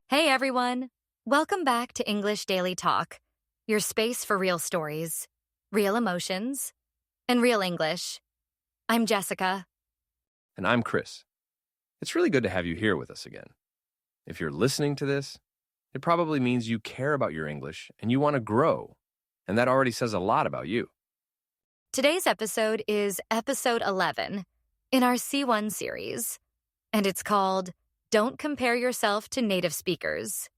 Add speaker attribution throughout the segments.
Speaker 1: Hey everyone! Welcome back to English Daily Talk, your space for real stories, real emotions, and real English. I'm Jessica.
Speaker 2: And I'm Chris. It's really good to have you here with us again. If you're listening to this, it probably means you care about your English and you want to grow, and that already says a lot about you.
Speaker 1: Today's episode is episode 11 in our C1 series, and it's called Don't Compare Yourself to Native Speakers.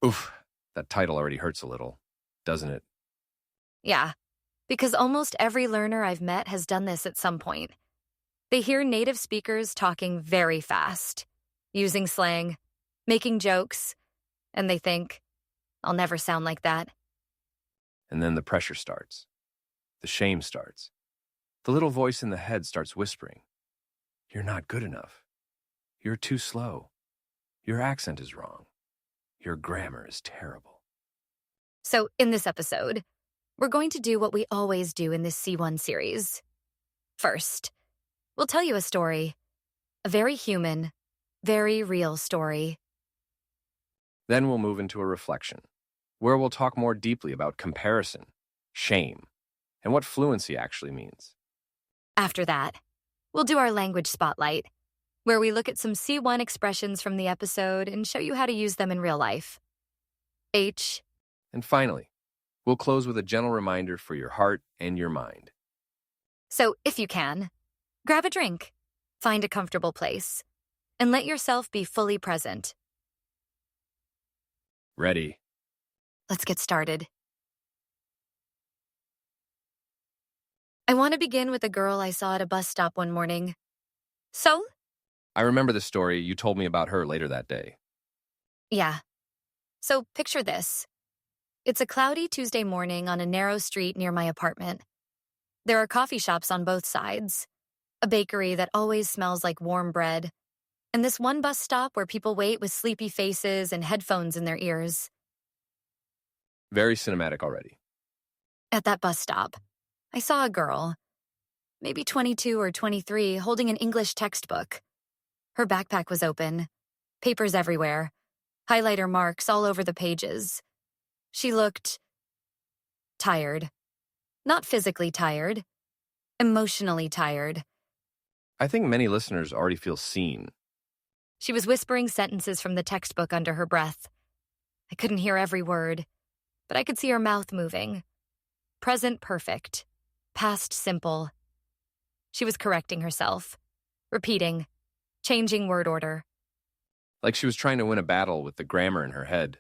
Speaker 2: Oof, that title already hurts a little, doesn't it?
Speaker 1: Yeah, because almost every learner I've met has done this at some point. They hear native speakers talking very fast, using slang, making jokes, and they think, I'll never sound like that.
Speaker 2: And then the pressure starts. The shame starts. The little voice in the head starts whispering, "You're not good enough. You're too slow. Your accent is wrong. Your grammar is terrible."
Speaker 1: So in this episode, we're going to do what we always do in this C1 series. First, we'll tell you a story, a very human, very real story.
Speaker 2: Then we'll move into a reflection, where we'll talk more deeply about comparison, shame, and what fluency actually means.
Speaker 1: After that, we'll do our language spotlight, where we look at some C1 expressions from the episode and show you how to use them in real life. H.
Speaker 2: And finally, we'll close with a gentle reminder for your heart and your mind.
Speaker 1: So if you can, grab a drink, find a comfortable place, and let yourself be fully present.
Speaker 2: Ready?
Speaker 1: Let's get started. I want to begin with a girl I saw at a bus stop one morning. So?
Speaker 2: I remember the story. You told me about her later that day.
Speaker 1: Yeah. So picture this. It's a cloudy Tuesday morning on a narrow street near my apartment. There are coffee shops on both sides, a bakery that always smells like warm bread, and this one bus stop where people wait with sleepy faces and headphones in their ears.
Speaker 2: Very cinematic already.
Speaker 1: At that bus stop, I saw a girl, maybe 22 or 23, holding an English textbook. Her backpack was open, papers everywhere, highlighter marks all over the pages. She looked tired. Not physically tired, emotionally tired.
Speaker 2: I think many listeners already feel seen.
Speaker 1: She was whispering sentences from the textbook under her breath. I couldn't hear every word, but I could see her mouth moving. Present perfect, past simple. She was correcting herself, repeating, changing word order.
Speaker 2: Like she was trying to win a battle with the grammar in her head.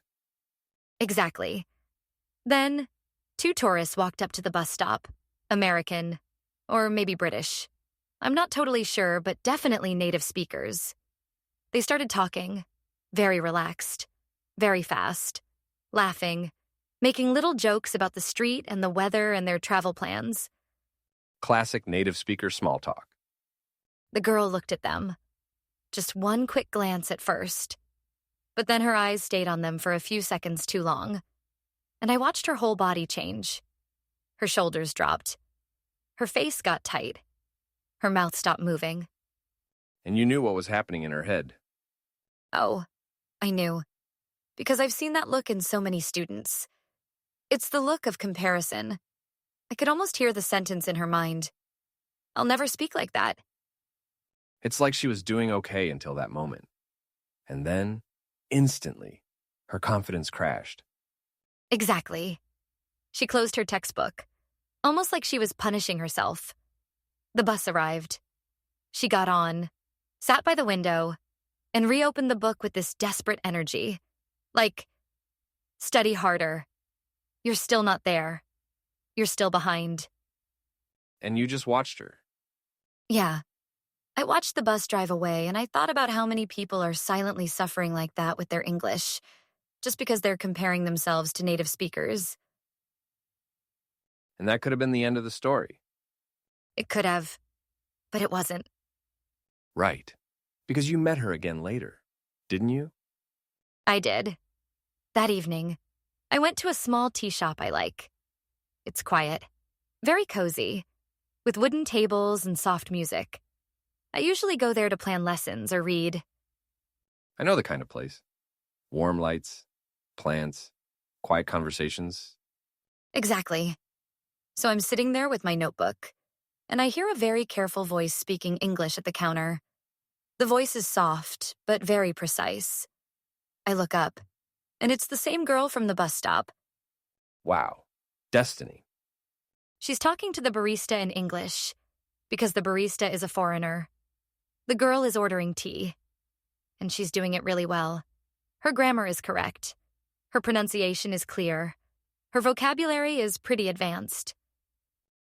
Speaker 1: Exactly. Then, two tourists walked up to the bus stop. American, or maybe British. I'm not totally sure, but definitely native speakers. They started talking, very relaxed, very fast, laughing, making little jokes about the street and the weather and their travel plans.
Speaker 2: Classic native speaker small talk.
Speaker 1: The girl looked at them. Just one quick glance at first. But then her eyes stayed on them for a few seconds too long. And I watched her whole body change. Her shoulders dropped. Her face got tight. Her mouth stopped moving.
Speaker 2: And you knew what was happening in her head.
Speaker 1: Oh, I knew. Because I've seen that look in so many students. It's the look of comparison. I could almost hear the sentence in her mind. I'll never speak like that.
Speaker 2: It's like she was doing okay until that moment. And then, instantly, her confidence crashed.
Speaker 1: Exactly. She closed her textbook, almost like she was punishing herself. The bus arrived. She got on, sat by the window, and reopened the book with this desperate energy. Like, study harder. You're still not there. You're still behind.
Speaker 2: And you just watched her.
Speaker 1: Yeah. I watched the bus drive away, and I thought about how many people are silently suffering like that with their English, just because they're comparing themselves to native speakers.
Speaker 2: And that could have been the end of the story.
Speaker 1: It could have, but it wasn't.
Speaker 2: Right. Because you met her again later, didn't you?
Speaker 1: I did. That evening, I went to a small tea shop I like. It's quiet, very cozy, with wooden tables and soft music. I usually go there to plan lessons or read.
Speaker 2: I know the kind of place. Warm lights, plants, quiet conversations.
Speaker 1: Exactly. So I'm sitting there with my notebook, and I hear a very careful voice speaking English at the counter. The voice is soft, but very precise. I look up, and it's the same girl from the bus stop.
Speaker 2: Wow. Destiny.
Speaker 1: She's talking to the barista in English, because the barista is a foreigner. The girl is ordering tea, and she's doing it really well. Her grammar is correct. Her pronunciation is clear. Her vocabulary is pretty advanced.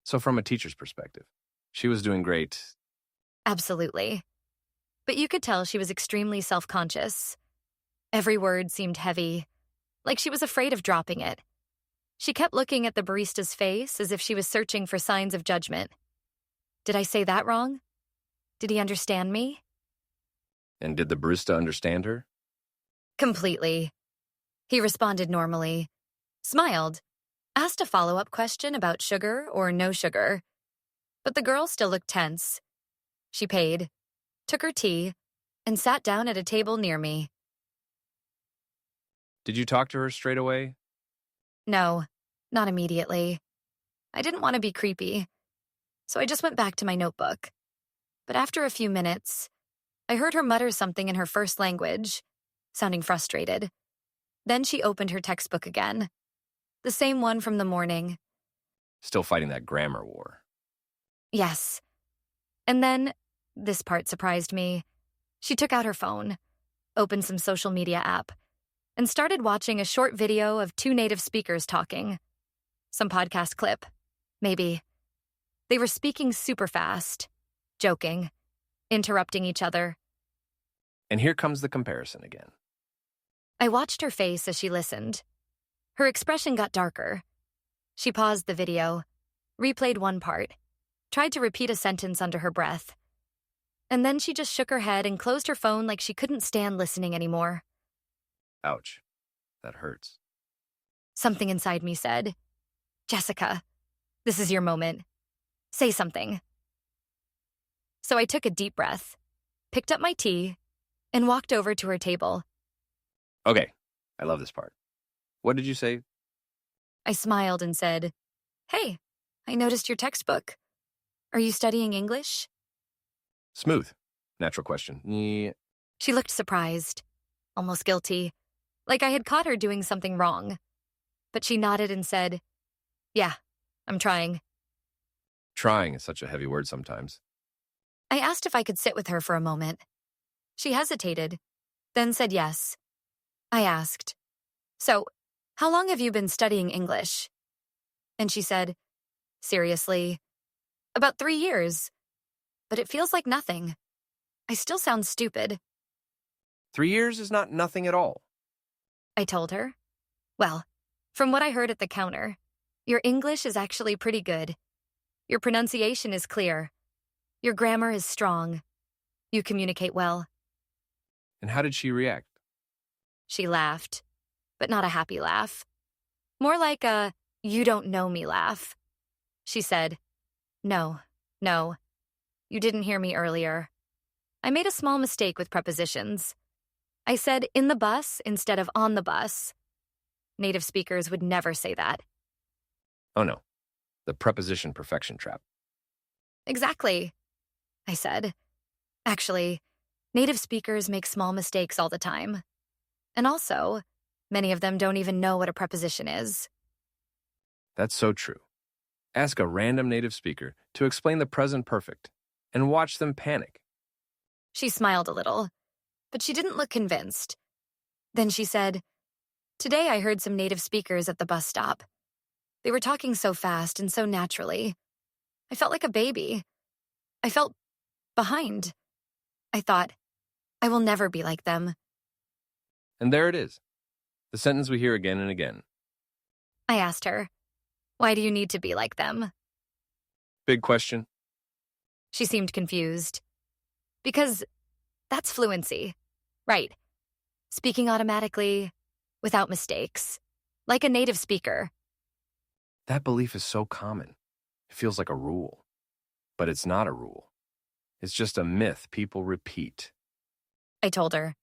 Speaker 2: So from a teacher's perspective, she was doing great.
Speaker 1: Absolutely. But you could tell she was extremely self-conscious. Every word seemed heavy, like she was afraid of dropping it. She kept looking at the barista's face as if she was searching for signs of judgment. Did I say that wrong? Did he understand me?
Speaker 2: And did the barista understand her?
Speaker 1: Completely. He responded normally, smiled, asked a follow-up question about sugar or no sugar. But the girl still looked tense. She paid, took her tea, and sat down at a table near me.
Speaker 2: Did you talk to her straight away?
Speaker 1: No, not immediately. I didn't want to be creepy, so I just went back to my notebook. But after a few minutes, I heard her mutter something in her first language, sounding frustrated. Then she opened her textbook again, the same one from the morning.
Speaker 2: Still fighting that grammar war.
Speaker 1: Yes. And then, this part surprised me. She took out her phone, opened some social media app, and started watching a short video of two native speakers talking. Some podcast clip, maybe. They were speaking super fast, joking, interrupting each other.
Speaker 2: And here comes the comparison again.
Speaker 1: I watched her face as she listened. Her expression got darker. She paused the video, replayed one part, tried to repeat a sentence under her breath. And then she just shook her head and closed her phone like she couldn't stand listening anymore.
Speaker 2: Ouch. That hurts.
Speaker 1: Something inside me said, "Jessica, this is your moment. Say something." So I took a deep breath, picked up my tea, and walked over to her table.
Speaker 2: Okay, I love this part. What did you say?
Speaker 1: I smiled and said, "Hey, I noticed your textbook. Are you studying English?"
Speaker 2: Smooth. Natural question. Yeah.
Speaker 1: She looked surprised, almost guilty, like I had caught her doing something wrong. But she nodded and said, "Yeah, I'm trying."
Speaker 2: Trying is such a heavy word sometimes.
Speaker 1: I asked if I could sit with her for a moment. She hesitated, then said yes. I asked, "So, how long have you been studying English?" And she said, seriously, "About 3 years. But it feels like nothing. I still sound stupid."
Speaker 2: 3 years is not nothing at all.
Speaker 1: I told her. "Well, from what I heard at the counter, your English is actually pretty good. Your pronunciation is clear. Your grammar is strong. You communicate well."
Speaker 2: And how did she react?
Speaker 1: She laughed, but not a happy laugh. More like a "you don't know me" laugh. She said, No, you didn't hear me earlier. I made a small mistake with prepositions. I said in the bus instead of on the bus. Native speakers would never say that."
Speaker 2: Oh no, the preposition perfection trap.
Speaker 1: "Exactly," I said. "Actually, native speakers make small mistakes all the time. And also, many of them don't even know what a preposition is."
Speaker 2: That's so true. Ask a random native speaker to explain the present perfect and watch them panic.
Speaker 1: She smiled a little, but she didn't look convinced. Then she said, "Today I heard some native speakers at the bus stop. They were talking so fast and so naturally. I felt like a baby. I felt behind. I thought, I will never be like them."
Speaker 2: And there it is. The sentence we hear again and again.
Speaker 1: I asked her, "Why do you need to be like them?"
Speaker 2: Big question.
Speaker 1: She seemed confused. "Because that's fluency, right? Speaking automatically, without mistakes, like a native speaker."
Speaker 2: That belief is so common. It feels like a rule. But it's not a rule. It's just a myth people repeat.
Speaker 1: I told her.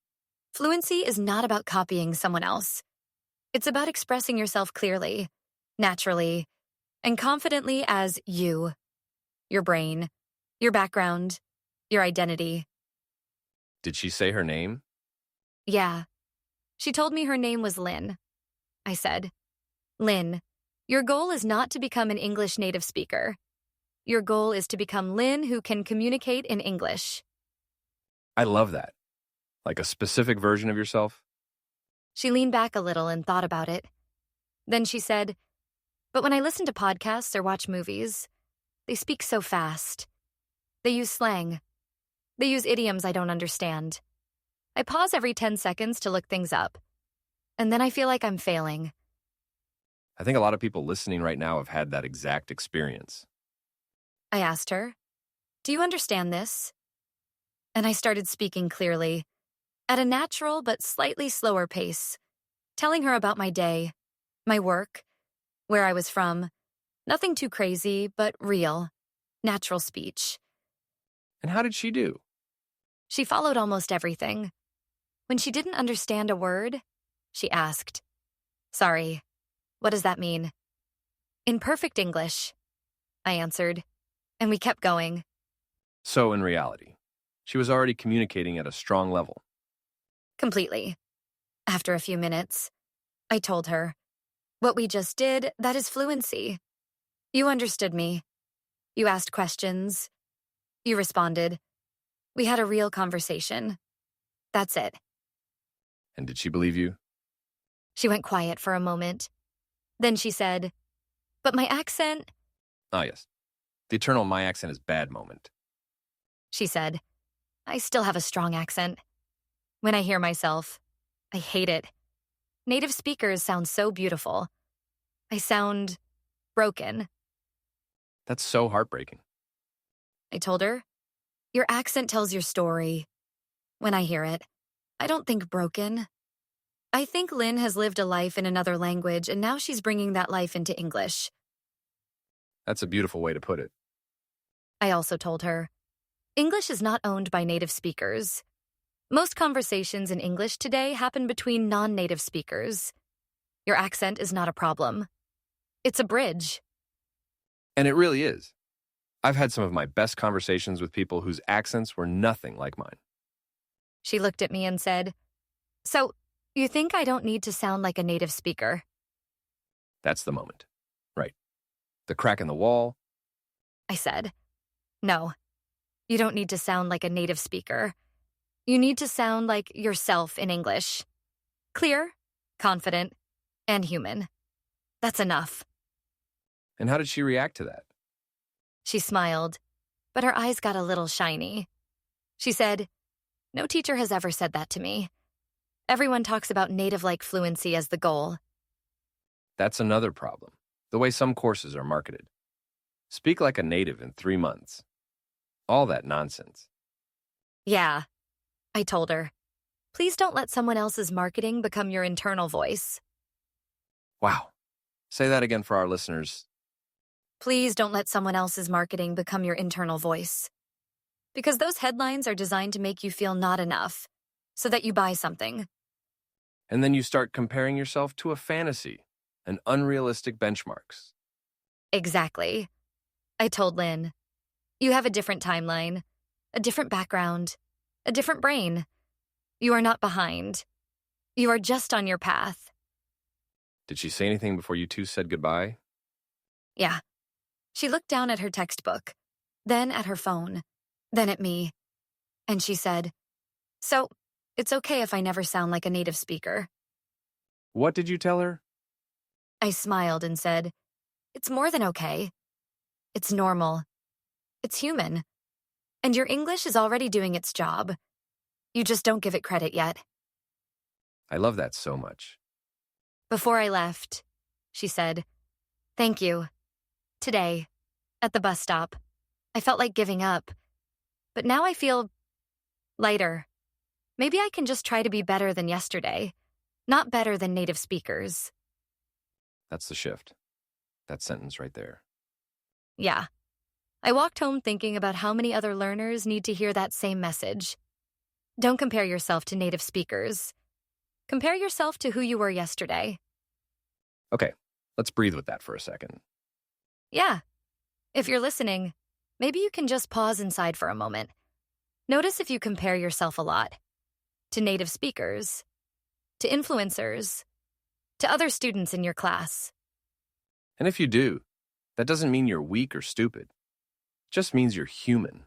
Speaker 1: Fluency is not about copying someone else. It's about expressing yourself clearly, naturally, and confidently as you, your brain, your background, your identity.
Speaker 2: Did she say her name?
Speaker 1: Yeah. She told me her name was Lynn. I said, Lynn, your goal is not to become an English native speaker. Your goal is to become Lynn who can communicate in English.
Speaker 2: I love that. Like a specific version of yourself?
Speaker 1: She leaned back a little and thought about it. Then she said, but when I listen to podcasts or watch movies, they speak so fast. They use slang. They use idioms I don't understand. I pause every 10 seconds to look things up. And then I feel like I'm failing.
Speaker 2: I think a lot of people listening right now have had that exact experience.
Speaker 1: I asked her, do you understand this? And I started speaking clearly, at a natural but slightly slower pace, telling her about my day, my work, where I was from. Nothing too crazy, but real, natural speech.
Speaker 2: And how did she do?
Speaker 1: She followed almost everything. When she didn't understand a word, she asked, sorry, what does that mean? In perfect English, I answered, and we kept going.
Speaker 2: So in reality, she was already communicating at a strong level.
Speaker 1: Completely. After a few minutes, I told her, what we just did, that is fluency. You understood me. You asked questions. You responded. We had a real conversation. That's it.
Speaker 2: And did she believe you?
Speaker 1: She went quiet for a moment. Then she said, but my accent,
Speaker 2: Ah, yes. The eternal my accent is bad moment.
Speaker 1: she said. I still have a strong accent. When I hear myself, I hate it. Native speakers sound so beautiful. I sound broken.
Speaker 2: That's so heartbreaking.
Speaker 1: I told her, your accent tells your story. When I hear it, I don't think broken. I think Lynn has lived a life in another language, and now she's bringing that life into English.
Speaker 2: That's a beautiful way to put it.
Speaker 1: I also told her, English is not owned by native speakers. Most conversations in English today happen between non-native speakers. Your accent is not a problem. It's a bridge.
Speaker 2: And it really is. I've had some of my best conversations with people whose accents were nothing like mine.
Speaker 1: She looked at me and said, so, you think I don't need to sound like a native speaker?
Speaker 2: That's the moment. Right. The crack in the wall.
Speaker 1: I said, no, you don't need to sound like a native speaker. You need to sound like yourself in English. Clear, confident, and human. That's enough.
Speaker 2: And how did she react to that?
Speaker 1: She smiled, but her eyes got a little shiny. She said, no teacher has ever said that to me. Everyone talks about native-like fluency as the goal.
Speaker 2: That's another problem. The way some courses are marketed. Speak like a native in 3 months. All that nonsense.
Speaker 1: Yeah, I told her. Please don't let someone else's marketing become your internal voice.
Speaker 2: Wow. Say that again for our listeners.
Speaker 1: Please don't let someone else's marketing become your internal voice. Because those headlines are designed to make you feel not enough, so that you buy something.
Speaker 2: And then you start comparing yourself to a fantasy and unrealistic benchmarks.
Speaker 1: Exactly. I told Lynn, you have a different timeline, a different background, a different brain. You are not behind. You are just on your path.
Speaker 2: Did she say anything before you two said goodbye?
Speaker 1: Yeah. She looked down at her textbook, then at her phone, then at me. And she said, so, it's okay if I never sound like a native speaker.
Speaker 2: What did you tell her?
Speaker 1: I smiled and said, it's more than okay. It's normal. It's human. And your English is already doing its job. You just don't give it credit yet.
Speaker 2: I love that so much.
Speaker 1: Before I left, she said, thank you. Today, at the bus stop, I felt like giving up. But now I feel lighter. Maybe I can just try to be better than yesterday, not better than native speakers.
Speaker 2: That's the shift. That sentence right there.
Speaker 1: Yeah. I walked home thinking about how many other learners need to hear that same message. Don't compare yourself to native speakers. Compare yourself to who you were yesterday.
Speaker 2: Okay, let's breathe with that for a second.
Speaker 1: Yeah. If you're listening, maybe you can just pause inside for a moment. Notice if you compare yourself a lot to native speakers, to influencers, to other students in your class.
Speaker 2: And if you do, that doesn't mean you're weak or stupid. It just means you're human,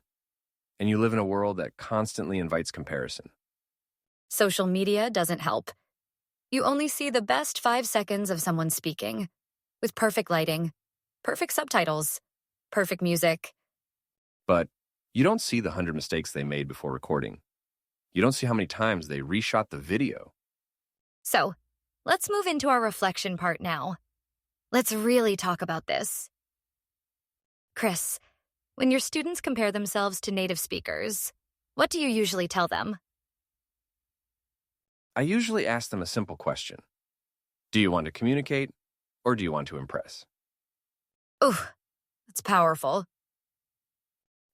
Speaker 2: and you live in a world that constantly invites comparison.
Speaker 1: Social media doesn't help. You only see the best 5 seconds of someone speaking, with perfect lighting, perfect subtitles, perfect music.
Speaker 2: But you don't see the 100 mistakes they made before recording. You don't see how many times they reshot the video.
Speaker 1: So, let's move into our reflection part now. Let's really talk about this. Chris, when your students compare themselves to native speakers, what do you usually tell them?
Speaker 2: I usually ask them a simple question. Do you want to communicate, or do you want to impress?
Speaker 1: Ooh, that's powerful.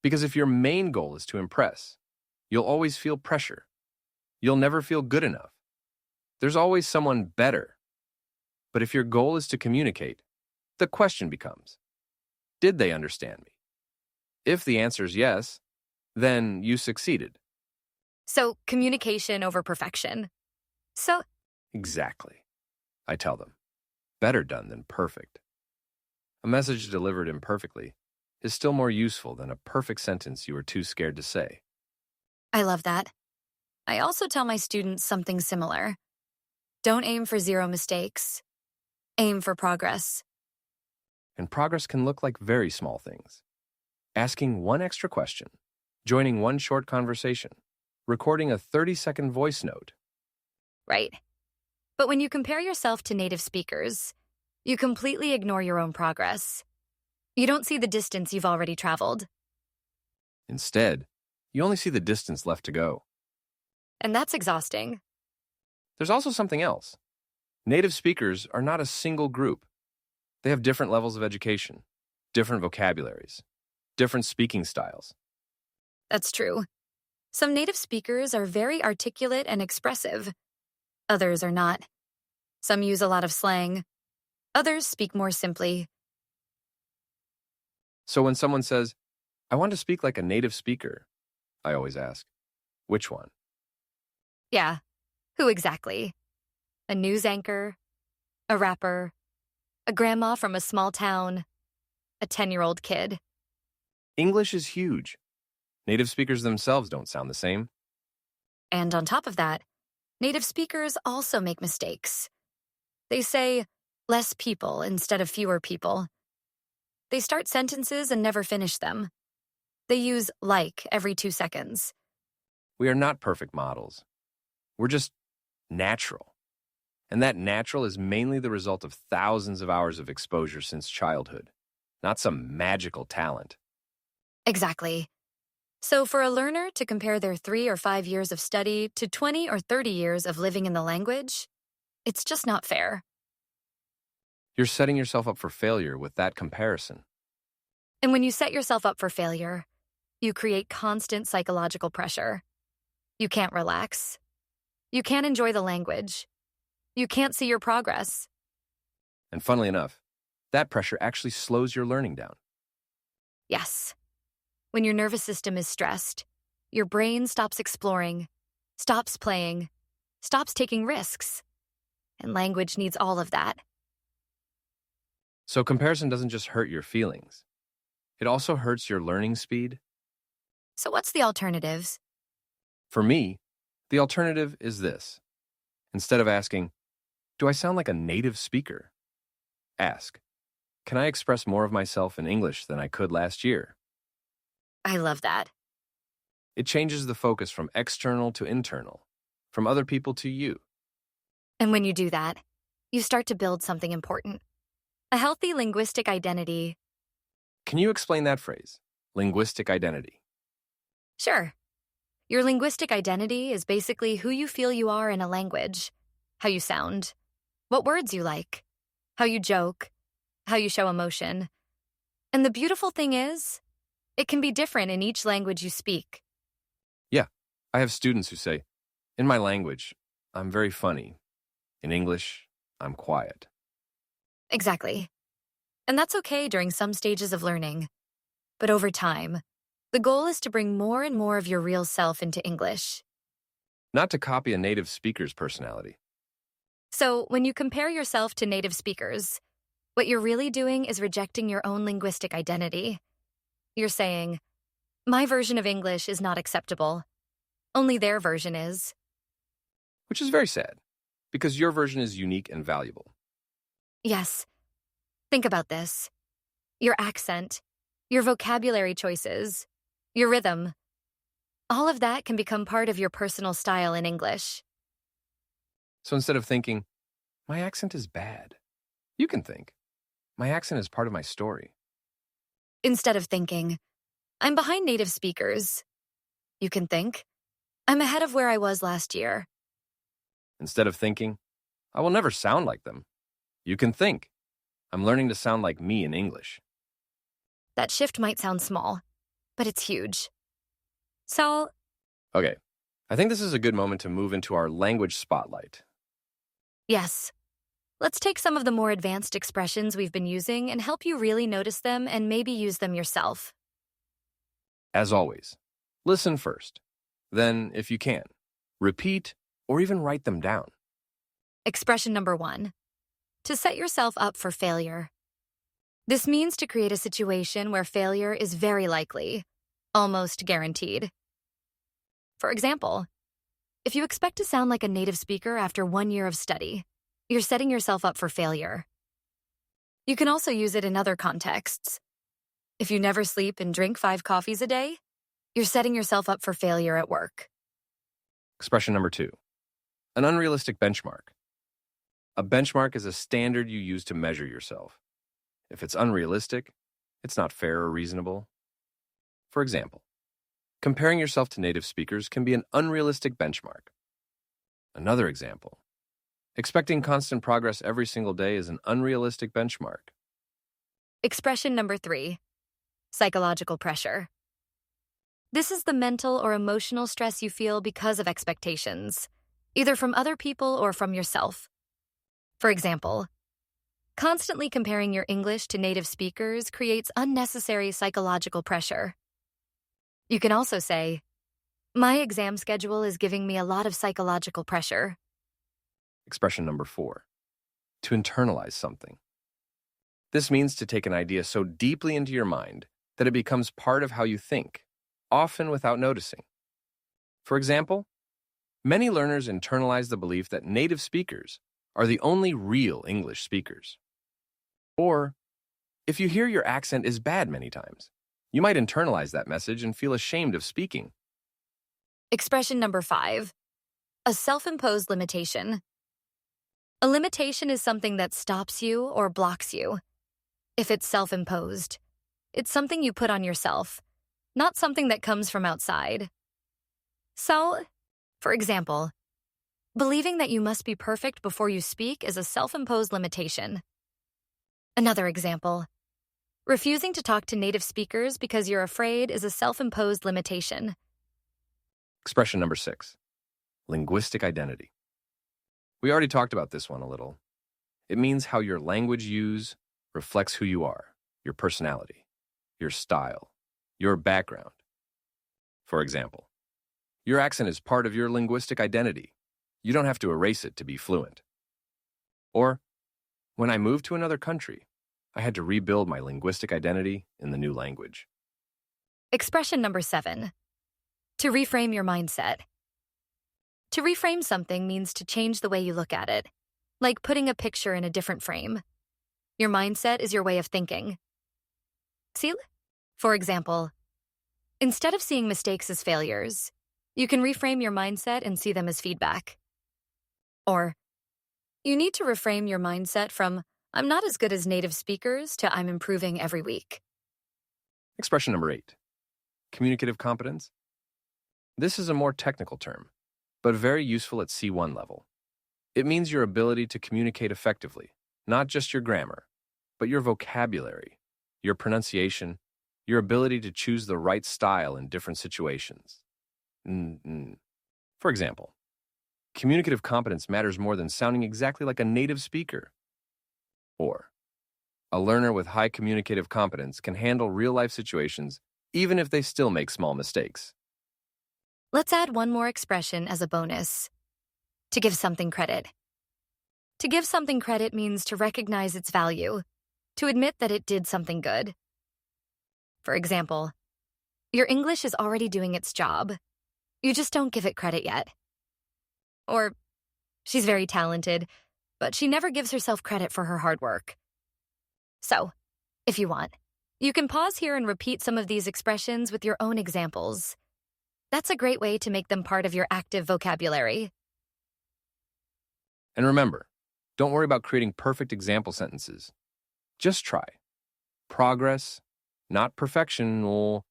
Speaker 2: Because if your main goal is to impress, you'll always feel pressure. You'll never feel good enough. There's always someone better. But if your goal is to communicate, the question becomes, did they understand me? If the answer is yes, then you succeeded.
Speaker 1: So, communication over perfection. So,
Speaker 2: Exactly. I tell them, better done than perfect. A message delivered imperfectly is still more useful than a perfect sentence you were too scared to say.
Speaker 1: I love that. I also tell my students something similar. Don't aim for 0 mistakes. Aim for progress.
Speaker 2: And progress can look like very small things. Asking one extra question, joining one short conversation, recording a 30-second voice note.
Speaker 1: Right. But when you compare yourself to native speakers, you completely ignore your own progress. You don't see the distance you've already traveled.
Speaker 2: Instead, you only see the distance left to go.
Speaker 1: And that's exhausting.
Speaker 2: There's also something else. Native speakers are not a single group. They have different levels of education, different vocabularies, different speaking styles.
Speaker 1: That's true. Some native speakers are very articulate and expressive. Others are not. Some use a lot of slang. Others speak more simply.
Speaker 2: So when someone says, I want to speak like a native speaker, I always ask, which one?
Speaker 1: Yeah. Who exactly? A news anchor? A rapper? A grandma from a small town? A 10-year-old kid?
Speaker 2: English is huge. Native speakers themselves don't sound the same.
Speaker 1: And on top of that, native speakers also make mistakes. They say less people instead of fewer people. They start sentences and never finish them. They use like every 2 seconds.
Speaker 2: We are not perfect models. We're just natural. And that natural is mainly the result of thousands of hours of exposure since childhood, not some magical talent.
Speaker 1: Exactly. So for a learner to compare their 3 or 5 years of study to 20 or 30 years of living in the language, it's just not fair.
Speaker 2: You're setting yourself up for failure with that comparison.
Speaker 1: And when you set yourself up for failure, you create constant psychological pressure. You can't relax. You can't enjoy the language. You can't see your progress.
Speaker 2: And funnily enough, that pressure actually slows your learning down.
Speaker 1: Yes. When your nervous system is stressed, your brain stops exploring, stops playing, stops taking risks. And language needs all of that.
Speaker 2: So comparison doesn't just hurt your feelings. It also hurts your learning speed.
Speaker 1: So what's the alternatives?
Speaker 2: For me, the alternative is this. Instead of asking, do I sound like a native speaker? Ask, can I express more of myself in English than I could last year?
Speaker 1: I love that.
Speaker 2: It changes the focus from external to internal, from other people to you.
Speaker 1: And when you do that, you start to build something important. A healthy linguistic identity.
Speaker 2: Can you explain that phrase, linguistic identity?
Speaker 1: Sure. Your linguistic identity is basically who you feel you are in a language, how you sound, what words you like, how you joke, how you show emotion. And the beautiful thing is, it can be different in each language you speak.
Speaker 2: Yeah, I have students who say, in my language, I'm very funny. In English, I'm quiet.
Speaker 1: Exactly. And that's okay during some stages of learning. But over time, the goal is to bring more and more of your real self into English.
Speaker 2: Not to copy a native speaker's personality.
Speaker 1: So, when you compare yourself to native speakers, what you're really doing is rejecting your own linguistic identity. You're saying, my version of English is not acceptable. Only their version is.
Speaker 2: Which is very sad, because your version is unique and valuable.
Speaker 1: Yes. Think about this. Your accent, your vocabulary choices, your rhythm. All of that can become part of your personal style in English.
Speaker 2: So instead of thinking, my accent is bad, you can think, my accent is part of my story.
Speaker 1: Instead of thinking, I'm behind native speakers, you can think, I'm ahead of where I was last year.
Speaker 2: Instead of thinking, I will never sound like them, you can think, I'm learning to sound like me in English.
Speaker 1: That shift might sound small, but it's huge. So,
Speaker 2: Okay, I think this is a good moment to move into our language spotlight.
Speaker 1: yes, let's take some of the more advanced expressions we've been using and help you really notice them and maybe use them yourself.
Speaker 2: As always, listen first. Then, if you can, repeat or even write them down.
Speaker 1: Expression number 1, to set yourself up for failure. This means to create a situation where failure is very likely, almost guaranteed. For example, if you expect to sound like a native speaker after 1 year of study, you're setting yourself up for failure. You can also use it in other contexts. If you never sleep and drink 5 coffees a day, you're setting yourself up for failure at work.
Speaker 2: Expression number 2, an unrealistic benchmark. A benchmark is a standard you use to measure yourself. If it's unrealistic, it's not fair or reasonable. For example, comparing yourself to native speakers can be an unrealistic benchmark. Another example, expecting constant progress every single day is an unrealistic benchmark.
Speaker 1: Expression number 3, psychological pressure. This is the mental or emotional stress you feel because of expectations, either from other people or from yourself. For example, constantly comparing your English to native speakers creates unnecessary psychological pressure. You can also say, my exam schedule is giving me a lot of psychological pressure.
Speaker 2: Expression number 4, to internalize something. This means to take an idea so deeply into your mind that it becomes part of how you think, often without noticing. For example, many learners internalize the belief that native speakers are the only real English speakers. Or, if you hear your accent is bad many times, you might internalize that message and feel ashamed of speaking.
Speaker 1: Expression number 5, a self-imposed limitation. A limitation is something that stops you or blocks you. If it's self-imposed, it's something you put on yourself, not something that comes from outside. So, for example, believing that you must be perfect before you speak is a self-imposed limitation. Another example, refusing to talk to native speakers because you're afraid is a self-imposed limitation.
Speaker 2: Expression number 6, linguistic identity. We already talked about this one a little. It means how your language use reflects who you are, your personality, your style, your background. For example, your accent is part of your linguistic identity. You don't have to erase it to be fluent. Or, when I moved to another country, I had to rebuild my linguistic identity in the new language.
Speaker 1: Expression number 7, to reframe your mindset. To reframe something means to change the way you look at it, like putting a picture in a different frame. Your mindset is your way of thinking. See? For example, instead of seeing mistakes as failures, you can reframe your mindset and see them as feedback. Or, you need to reframe your mindset from, I'm not as good as native speakers, to I'm improving every week.
Speaker 2: Expression number 8, communicative competence. This is a more technical term, but very useful at C1 level. It means your ability to communicate effectively, not just your grammar, but your vocabulary, your pronunciation, your ability to choose the right style in different situations. Mm-mm. For example, communicative competence matters more than sounding exactly like a native speaker. Or, a learner with high communicative competence can handle real-life situations even if they still make small mistakes.
Speaker 1: Let's add one more expression as a bonus. To give something credit. To give something credit means to recognize its value, to admit that it did something good. For example, your English is already doing its job. You just don't give it credit yet. Or, she's very talented, but she never gives herself credit for her hard work. So, if you want, you can pause here and repeat some of these expressions with your own examples. That's a great way to make them part of your active vocabulary.
Speaker 2: And remember, don't worry about creating perfect example sentences. Just try. Progress, not perfection, will...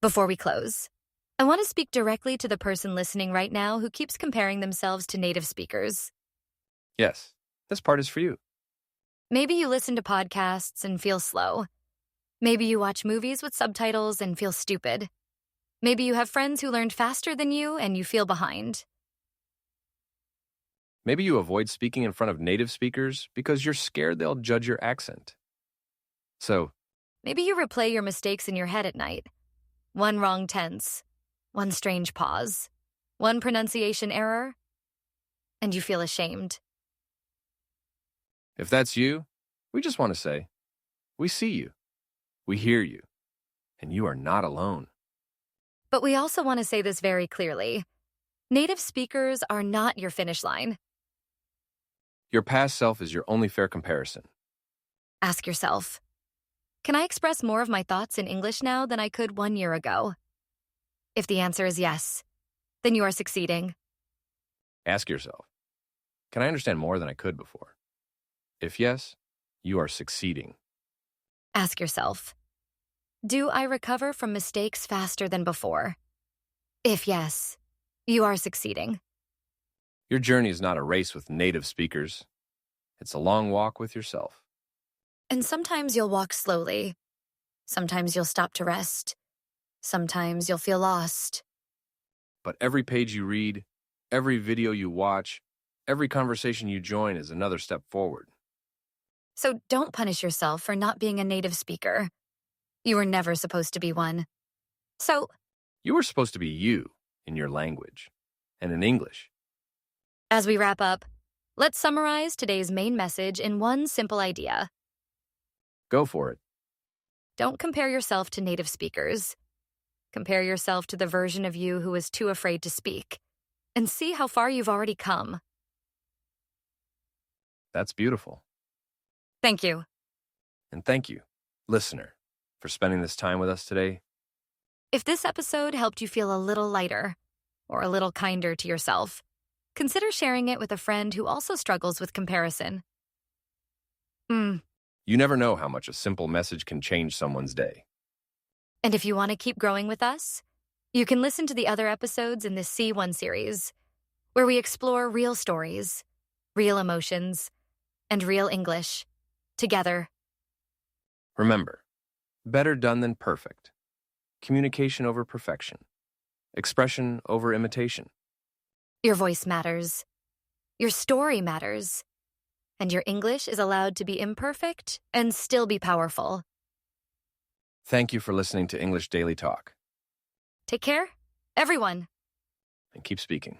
Speaker 1: Before we close, I want to speak directly to the person listening right now who keeps comparing themselves to native speakers.
Speaker 2: Yes, this part is for you.
Speaker 1: Maybe you listen to podcasts and feel slow. Maybe you watch movies with subtitles and feel stupid. Maybe you have friends who learned faster than you and you feel behind.
Speaker 2: Maybe you avoid speaking in front of native speakers because you're scared they'll judge your accent. So,
Speaker 1: Maybe you replay your mistakes in your head at night. One wrong tense, one strange pause, one pronunciation error, and you feel ashamed.
Speaker 2: if that's you, we just want to say, we see you, we hear you, and you are not alone.
Speaker 1: But we also want to say this very clearly. Native speakers are not your finish line.
Speaker 2: Your past self is your only fair comparison.
Speaker 1: Ask yourself, can I express more of my thoughts in English now than I could 1 year ago? If the answer is yes, then you are succeeding.
Speaker 2: Ask yourself, can I understand more than I could before? If yes, you are succeeding.
Speaker 1: Ask yourself, do I recover from mistakes faster than before? If yes, you are succeeding.
Speaker 2: Your journey is not a race with native speakers. It's a long walk with yourself.
Speaker 1: And sometimes you'll walk slowly. Sometimes you'll stop to rest. Sometimes you'll feel lost.
Speaker 2: But every page you read, every video you watch, every conversation you join is another step forward.
Speaker 1: So don't punish yourself for not being a native speaker. You were never supposed to be one. So,
Speaker 2: You were supposed to be you in your language and in English.
Speaker 1: as we wrap up, let's summarize today's main message in one simple idea.
Speaker 2: Go for it.
Speaker 1: Don't compare yourself to native speakers. Compare yourself to the version of you who is too afraid to speak, and see how far you've already come.
Speaker 2: That's beautiful.
Speaker 1: Thank you.
Speaker 2: And thank you, listener, for spending this time with us today.
Speaker 1: If this episode helped you feel a little lighter or a little kinder to yourself, consider sharing it with a friend who also struggles with comparison.
Speaker 2: You never know how much a simple message can change someone's day.
Speaker 1: And if you want to keep growing with us, you can listen to the other episodes in this C1 series, where we explore real stories, real emotions, and real English, together.
Speaker 2: Remember, better done than perfect. Communication over perfection. Expression over imitation.
Speaker 1: Your voice matters. Your story matters. And your English is allowed to be imperfect and still be powerful.
Speaker 2: Thank you for listening to English Daily Talk.
Speaker 1: Take care, everyone.
Speaker 2: And keep speaking.